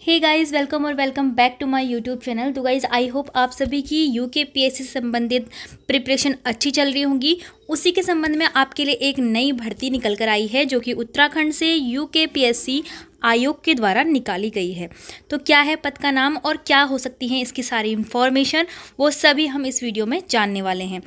हे guys, welcome और welcome back to my YouTube channel. तो guys, I hope आप सभी की यूकेपीएससी से संबंधित प्रिपरेशन अच्छी चल रही होंगी। उसी के संबंध में आपके लिए एक नई भर्ती निकल कर आई है जो कि उत्तराखंड से यूकेपीएससी आयोग के द्वारा निकाली गई है। तो क्या है पद का नाम और क्या हो सकती है इसकी सारी इन्फॉर्मेशन, वो सभी हम इस वीडियो में जानने वाले हैं।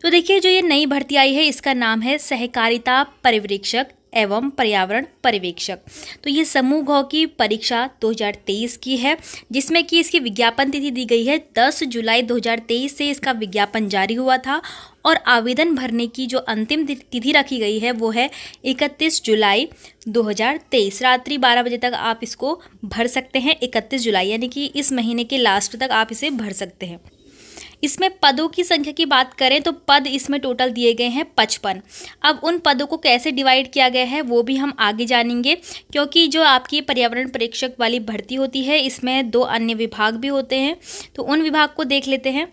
तो देखिए, जो ये नई भर्ती आई है इसका नाम है सहकारिता पर्यवेक्षक एवं पर्यावरण पर्यवेक्षक। तो ये समूह घ की परीक्षा 2023 की है, जिसमें कि इसकी विज्ञापन तिथि दी गई है 10 जुलाई 2023 से इसका विज्ञापन जारी हुआ था और आवेदन भरने की जो अंतिम तिथि रखी गई है वो है 31 जुलाई 2023। रात्रि 12 बजे तक आप इसको भर सकते हैं। 31 जुलाई यानी कि इस महीने के लास्ट तक आप इसे भर सकते हैं। इसमें पदों की संख्या की बात करें तो पद इसमें टोटल दिए गए हैं 55। अब उन पदों को कैसे डिवाइड किया गया है वो भी हम आगे जानेंगे, क्योंकि जो आपकी पर्यावरण परीक्षक वाली भर्ती होती है इसमें 2 अन्य विभाग भी होते हैं। तो उन विभाग को देख लेते हैं।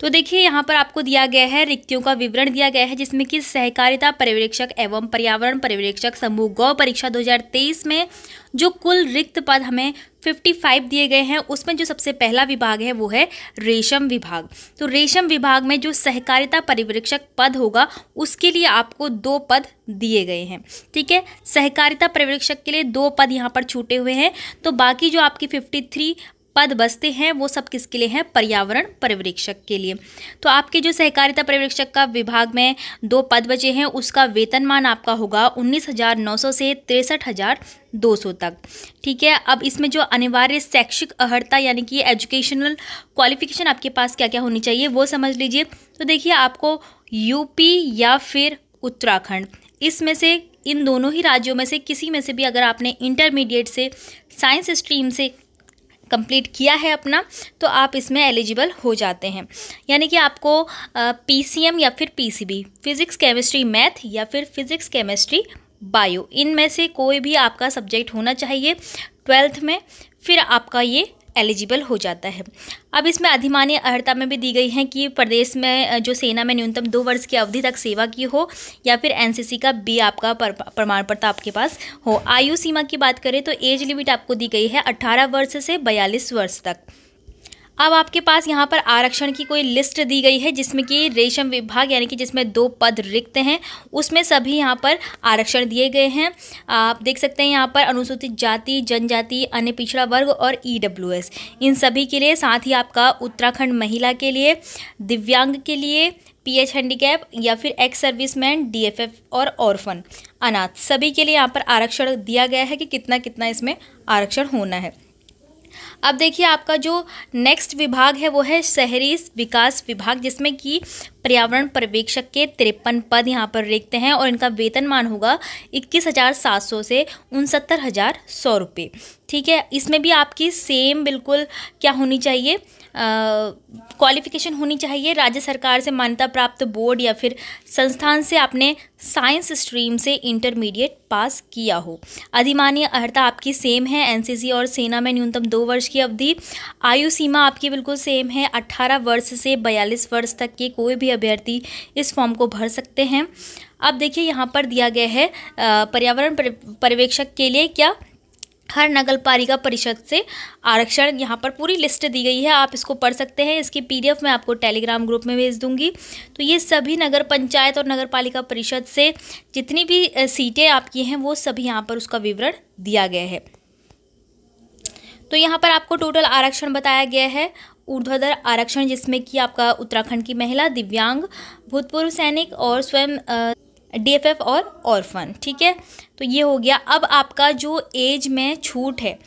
तो देखिए, यहाँ पर आपको दिया गया है, रिक्तियों का विवरण दिया गया है, जिसमें कि सहकारिता पर्यवेक्षक एवं पर्यावरण पर्यवेक्षक समूह ग परीक्षा 2023 में जो कुल रिक्त पद हमें 55 दिए गए हैं, उसमें जो सबसे पहला विभाग है वो है रेशम विभाग। तो रेशम विभाग में जो सहकारिता पर्यवेक्षक पद होगा उसके लिए आपको 2 पद दिए गए हैं। ठीक है, सहकारिता पर्यवेक्षक के लिए 2 पद यहाँ पर छूटे हुए हैं। तो बाकी जो आपकी 53 पद बचते हैं वो सब किसके लिए हैं? पर्यावरण पर्यवेक्षक के लिए। तो आपके जो सहकारिता पर्यवेक्षक का विभाग में 2 पद बचे हैं, उसका वेतनमान आपका होगा 19,900 से 63,200 तक। ठीक है, अब इसमें जो अनिवार्य शैक्षिक अर्हता यानी कि एजुकेशनल क्वालिफिकेशन आपके पास क्या क्या होनी चाहिए वो समझ लीजिए। तो देखिए, आपको यूपी या फिर उत्तराखंड, इसमें से इन दोनों ही राज्यों में से किसी में से भी अगर आपने इंटरमीडिएट से साइंस स्ट्रीम से कंप्लीट किया है अपना, तो आप इसमें एलिजिबल हो जाते हैं। यानी कि आपको पीसीएम या फिर पीसीबी, फिजिक्स केमिस्ट्री मैथ या फिर फिजिक्स केमिस्ट्री बायो, इनमें से कोई भी आपका सब्जेक्ट होना चाहिए 12th में, फिर आपका ये एलिजिबल हो जाता है। अब इसमें अधिमान्य अर्हता में भी दी गई है कि प्रदेश में जो सेना में न्यूनतम 2 वर्ष की अवधि तक सेवा की हो या फिर एनसीसी का बी आपका प्रमाण पत्र आपके पास हो। आयु सीमा की बात करें तो एज लिमिट आपको दी गई है 18 वर्ष से 42 वर्ष तक। अब आपके पास यहाँ पर आरक्षण की कोई लिस्ट दी गई है, जिसमें कि रेशम विभाग यानी कि जिसमें 2 पद रिक्त हैं उसमें सभी यहाँ पर आरक्षण दिए गए हैं। आप देख सकते हैं यहाँ पर अनुसूचित जाति, जनजाति, अन्य पिछड़ा वर्ग और ईडब्ल्यूएस, इन सभी के लिए, साथ ही आपका उत्तराखंड महिला के लिए, दिव्यांग के लिए, पीएच हैंडीकैप या फिर एक्स सर्विसमैन, डीएफएफ और ऑर्फन अनाथ, सभी के लिए यहाँ पर आरक्षण दिया गया है कि कितना कितना इसमें आरक्षण होना है। अब देखिए, आपका जो नेक्स्ट विभाग है वो है शहरी विकास विभाग, जिसमें कि पर्यावरण पर्यवेक्षक के 53 पद यहाँ पर रिक्त हैं और इनका वेतनमान होगा 21,700 से 69,100 रुपये। ठीक है, इसमें भी आपकी सेम बिल्कुल क्या होनी चाहिए, क्वालिफिकेशन होनी चाहिए, राज्य सरकार से मान्यता प्राप्त बोर्ड या फिर संस्थान से आपने साइंस स्ट्रीम से इंटरमीडिएट पास किया हो। अधिमान्य अर्हता आपकी सेम है, एनसीसी और सेना में न्यूनतम 2 वर्ष की अवधि। आयु सीमा आपकी बिल्कुल सेम है, 18 वर्ष से 42 वर्ष तक के कोई भी अभ्यर्थी इस फॉर्म को भर सकते हैं। अब देखिए, यहाँ पर दिया गया है पर्यावरण पर्यवेक्षक के लिए क्या, हर नगर पालिका परिषद से आरक्षण, यहाँ पर पूरी लिस्ट दी गई है, आप इसको पढ़ सकते हैं। इसकी पीडीएफ मैं आपको टेलीग्राम ग्रुप में भेज दूंगी। तो ये सभी नगर पंचायत और नगर पालिका परिषद से जितनी भी सीटें आपकी हैं वो सभी यहाँ पर उसका विवरण दिया गया है। तो यहाँ पर आपको टोटल आरक्षण बताया गया है, ऊर्ध्वाधर आरक्षण जिसमें कि आपका उत्तराखंड की महिला, दिव्यांग, भूतपूर्व सैनिक और स्वयं डीएफएफ और ऑर्फन। ठीक है, तो ये हो गया। अब आपका जो एज में छूट है,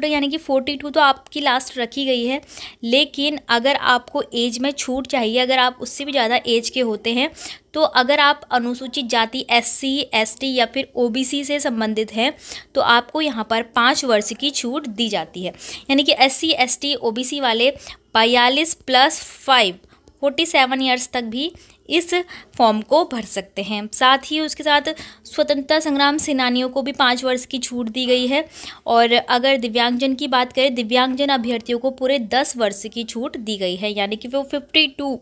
यानी कि 42 तो आपकी लास्ट रखी गई है, लेकिन अगर आपको एज में छूट चाहिए, अगर आप उससे भी ज़्यादा एज के होते हैं, तो अगर आप अनुसूचित जाति एससी, एसटी या फिर ओबीसी से संबंधित हैं तो आपको यहाँ पर 5 वर्ष की छूट दी जाती है। यानी कि एससी, एसटी, ओबीसी वाले 42 + 5 47 ईयर्स तक भी इस फॉर्म को भर सकते हैं। साथ ही उसके साथ स्वतंत्रता संग्राम सेनानियों को भी 5 वर्ष की छूट दी गई है। और अगर दिव्यांगजन की बात करें, दिव्यांगजन अभ्यर्थियों को पूरे 10 वर्ष की छूट दी गई है, यानी कि वो 52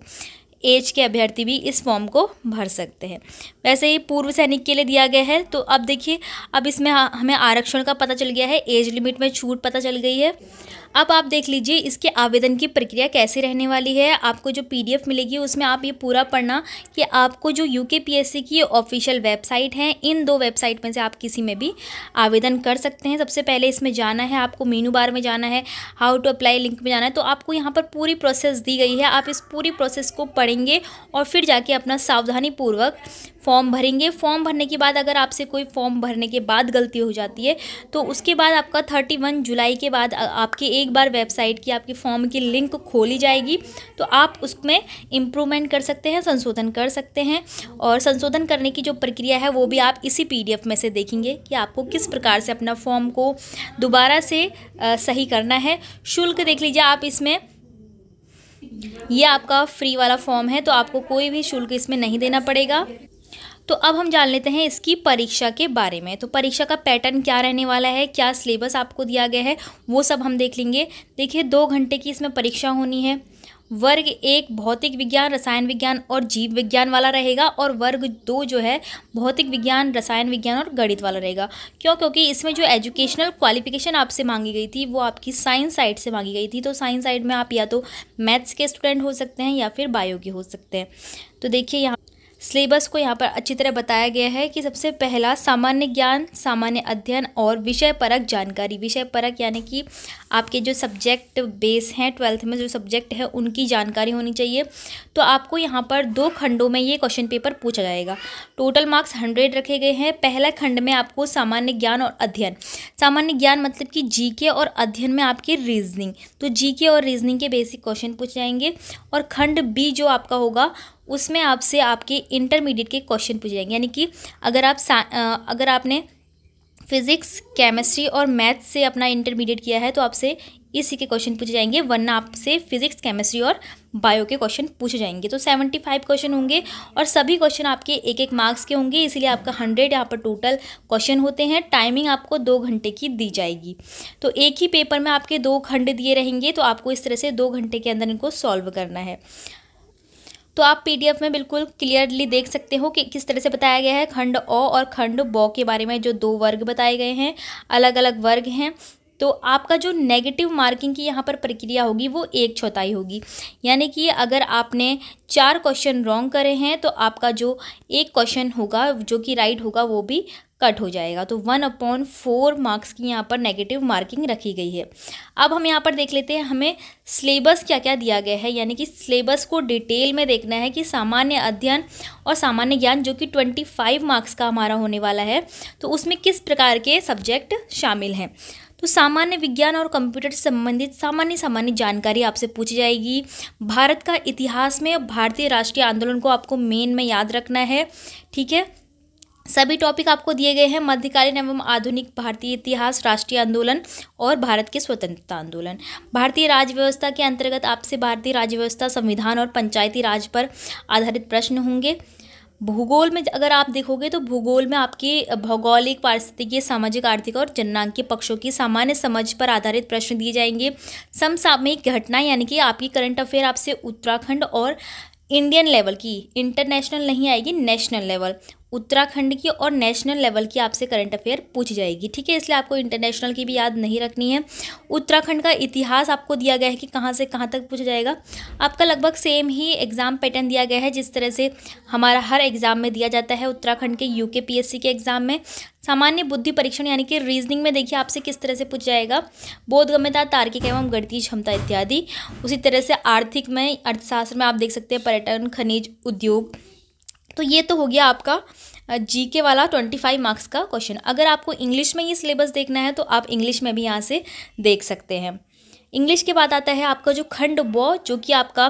एज के अभ्यर्थी भी इस फॉर्म को भर सकते हैं। वैसे ही पूर्व सैनिक के लिए दिया गया है। तो अब देखिए, अब इसमें हमें आरक्षण का पता चल गया है, एज लिमिट में छूट पता चल गई है। अब आप देख लीजिए इसके आवेदन की प्रक्रिया कैसे रहने वाली है। आपको जो PDF मिलेगी उसमें आप ये पूरा पढ़ना कि आपको जो UKPSC की ऑफिशियल वेबसाइट है, इन 2 वेबसाइट में से आप किसी में भी आवेदन कर सकते हैं। सबसे पहले इसमें जाना है, आपको मेनू बार में जाना है, हाउ टू अप्लाई लिंक में जाना है। तो आपको यहाँ पर पूरी प्रोसेस दी गई है, आप इस पूरी प्रोसेस को पढ़ेंगे और फिर जाके अपना सावधानीपूर्वक फॉर्म भरेंगे। फॉर्म भरने के बाद अगर आपसे कोई फॉर्म भरने के बाद गलती हो जाती है तो उसके बाद आपका 31 जुलाई के बाद आपकी एक बार वेबसाइट की आपकी फॉर्म की लिंक खोली जाएगी, तो आप उसमें इम्प्रूवमेंट कर सकते हैं, संशोधन कर सकते हैं। और संशोधन करने की जो प्रक्रिया है वो भी आप इसी PDF में से देखेंगे कि आपको किस प्रकार से अपना फॉर्म को दोबारा से सही करना है। शुल्क देख लीजिए आप इसमें, ये आपका फ्री वाला फॉर्म है तो आपको कोई भी शुल्क इसमें नहीं देना पड़ेगा। तो अब हम जान लेते हैं इसकी परीक्षा के बारे में। तो परीक्षा का पैटर्न क्या रहने वाला है, क्या सिलेबस आपको दिया गया है, वो सब हम देख लेंगे। देखिए 2 घंटे की इसमें परीक्षा होनी है। वर्ग 1 भौतिक विज्ञान, रसायन विज्ञान और जीव विज्ञान वाला रहेगा, और वर्ग 2 जो है भौतिक विज्ञान, रसायन विज्ञान और गणित वाला रहेगा। क्योंकि इसमें जो एजुकेशनल क्वालिफिकेशन आपसे मांगी गई थी वो आपकी साइंस साइड से मांगी गई थी। तो साइंस साइड में आप या तो मैथ्स के स्टूडेंट हो सकते हैं या फिर बायो के हो सकते हैं। तो देखिए यहाँ सिलेबस को यहाँ पर अच्छी तरह बताया गया है कि सबसे पहला सामान्य ज्ञान, सामान्य अध्ययन और विषय परक जानकारी। विषय परक यानी कि आपके जो सब्जेक्ट बेस हैं 12th में जो सब्जेक्ट है उनकी जानकारी होनी चाहिए। तो आपको यहाँ पर 2 खंडों में ये क्वेश्चन पेपर पूछा जाएगा। टोटल मार्क्स 100 रखे गए हैं। पहला खंड में आपको सामान्य ज्ञान और अध्ययन, सामान्य ज्ञान मतलब कि GK, और अध्ययन में आपकी रीजनिंग। तो GK और रीजनिंग के बेसिक क्वेश्चन पूछे जाएंगे। और खंड B जो आपका होगा उसमें आपसे आपके इंटरमीडिएट के क्वेश्चन पूछे जाएंगे। यानी कि अगर आपने फिजिक्स, केमिस्ट्री और मैथ्स से अपना इंटरमीडिएट किया है तो आपसे इसी के क्वेश्चन पूछे जाएंगे, वरना आपसे फिजिक्स, केमिस्ट्री और बायो के क्वेश्चन पूछे जाएंगे। तो 75 क्वेश्चन होंगे और सभी क्वेश्चन आपके 1-1 मार्क्स के होंगे, इसीलिए आपका 100 यहाँ पर टोटल क्वेश्चन होते हैं। टाइमिंग आपको 2 घंटे की दी जाएगी। तो एक ही पेपर में आपके 2 खंड दिए रहेंगे, तो आपको इस तरह से 2 घंटे के अंदर इनको सॉल्व करना है। तो आप PDF में बिल्कुल क्लियरली देख सकते हो कि किस तरह से बताया गया है। खंड अ और खंड ब के बारे में जो 2 वर्ग बताए गए हैं, अलग अलग वर्ग हैं। तो आपका जो नेगेटिव मार्किंग की यहाँ पर प्रक्रिया होगी वो 1/4 होगी। यानी कि अगर आपने 4 क्वेश्चन रॉन्ग करे हैं तो आपका जो 1 क्वेश्चन होगा जो कि राइट होगा वो भी कट हो जाएगा। तो 1/4 मार्क्स की यहाँ पर नेगेटिव मार्किंग रखी गई है। अब हम यहाँ पर देख लेते हैं हमें सिलेबस क्या क्या दिया गया है। यानी कि सिलेबस को डिटेल में देखना है कि सामान्य अध्ययन और सामान्य ज्ञान जो कि 25 मार्क्स का हमारा होने वाला है, तो उसमें किस प्रकार के सब्जेक्ट शामिल हैं। तो सामान्य विज्ञान और कंप्यूटर से संबंधित सामान्य जानकारी आपसे पूछी जाएगी। भारत का इतिहास में भारतीय राष्ट्रीय आंदोलन को आपको मेन में याद रखना है, ठीक है। सभी टॉपिक आपको दिए गए हैं, मध्यकालीन एवं आधुनिक भारतीय इतिहास, राष्ट्रीय आंदोलन और भारत के स्वतंत्रता आंदोलन। भारतीय राज्य व्यवस्था के अंतर्गत आपसे भारतीय राज्य व्यवस्था, संविधान और पंचायती राज पर आधारित प्रश्न होंगे। भूगोल में अगर आप देखोगे तो भूगोल में आपकी भौगोलिक, पारिस्थितिकीय, सामाजिक, आर्थिक और जननांगीय पक्षों की सामान्य समझ पर आधारित प्रश्न दिए जाएंगे। समसामयिक घटना यानी कि आपकी करंट अफेयर आपसे उत्तराखंड और इंडियन लेवल की, इंटरनेशनल नहीं आएगी, नेशनल लेवल, उत्तराखंड की और नेशनल लेवल की आपसे करंट अफेयर पूछी जाएगी, ठीक है। इसलिए आपको इंटरनेशनल की भी याद नहीं रखनी है। उत्तराखंड का इतिहास आपको दिया गया है कि कहाँ से कहाँ तक पूछा जाएगा। आपका लगभग सेम ही एग्ज़ाम पैटर्न दिया गया है जिस तरह से हमारा हर एग्ज़ाम में दिया जाता है उत्तराखंड के UKPSC के एग्ज़ाम में। सामान्य बुद्धि परीक्षण यानी कि रीजनिंग में देखिए आपसे किस तरह से पूछा जाएगा, बोधगम्यता, तार्किक एवं गणितीय क्षमता इत्यादि। उसी तरह से आर्थिक में, अर्थशास्त्र में आप देख सकते हैं पर्यटन, खनिज, उद्योग। तो ये तो हो गया आपका GK वाला 25 मार्क्स का क्वेश्चन। अगर आपको इंग्लिश में ये सिलेबस देखना है तो आप इंग्लिश में भी यहाँ से देख सकते हैं। इंग्लिश के बाद आता है आपका जो खंड ब, जो कि आपका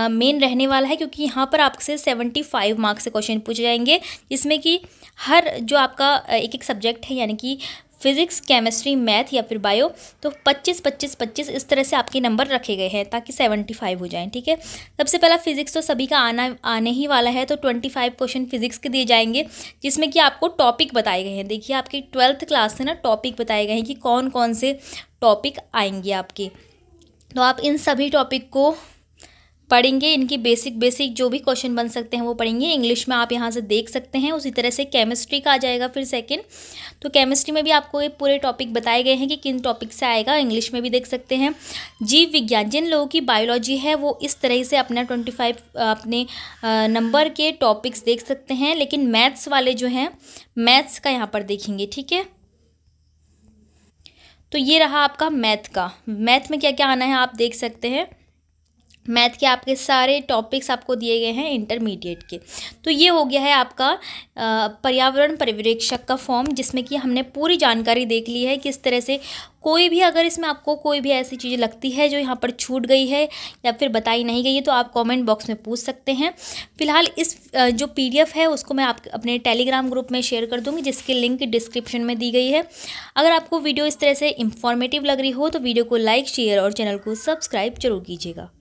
मेन रहने वाला है, क्योंकि यहाँ पर आपसे 75 मार्क्स से क्वेश्चन पूछे जाएंगे, जिसमें कि हर जो आपका एक सब्जेक्ट है यानी कि फिजिक्स, केमिस्ट्री, मैथ या फिर बायो, तो 25-25-25 इस तरह से आपके नंबर रखे गए हैं ताकि 75 हो जाएं, ठीक है। सबसे पहला फिजिक्स तो सभी का आने ही वाला है, तो 25 क्वेश्चन फिजिक्स के दिए जाएंगे, जिसमें कि आपको टॉपिक बताए गए हैं। देखिए आपकी 12th क्लास से ना टॉपिक बताए गए हैं कि कौन कौन से टॉपिक आएंगे आपके। तो आप इन सभी टॉपिक को पढ़ेंगे, इनकी बेसिक जो भी क्वेश्चन बन सकते हैं वो पढ़ेंगे। इंग्लिश में आप यहाँ से देख सकते हैं। उसी तरह से केमिस्ट्री का आ जाएगा फिर सेकंड। तो केमिस्ट्री में भी आपको ये पूरे टॉपिक बताए गए हैं कि किन टॉपिक से आएगा, इंग्लिश में भी देख सकते हैं। जीव विज्ञान, जिन लोगों की बायोलॉजी है वो इस तरह से अपना 25 अपने नंबर के टॉपिक्स देख सकते हैं, लेकिन मैथ्स वाले जो हैं मैथ्स का यहाँ पर देखेंगे, ठीक है। तो ये रहा आपका मैथ का। मैथ में क्या क्या आना है आप देख सकते हैं। मैथ के आपके सारे टॉपिक्स आपको दिए गए हैं इंटरमीडिएट के। तो ये हो गया है आपका पर्यावरण पर्यवेक्षक का फॉर्म, जिसमें कि हमने पूरी जानकारी देख ली है किस तरह से। कोई भी अगर इसमें आपको कोई भी ऐसी चीज़ लगती है जो यहाँ पर छूट गई है या फिर बताई नहीं गई है तो आप कमेंट बॉक्स में पूछ सकते हैं। फिलहाल इस जो PDF है उसको मैं आप अपने टेलीग्राम ग्रुप में शेयर कर दूँगी, जिसकी लिंक डिस्क्रिप्शन में दी गई है। अगर आपको वीडियो इस तरह से इंफॉर्मेटिव लग रही हो तो वीडियो को लाइक, शेयर और चैनल को सब्सक्राइब जरूर कीजिएगा।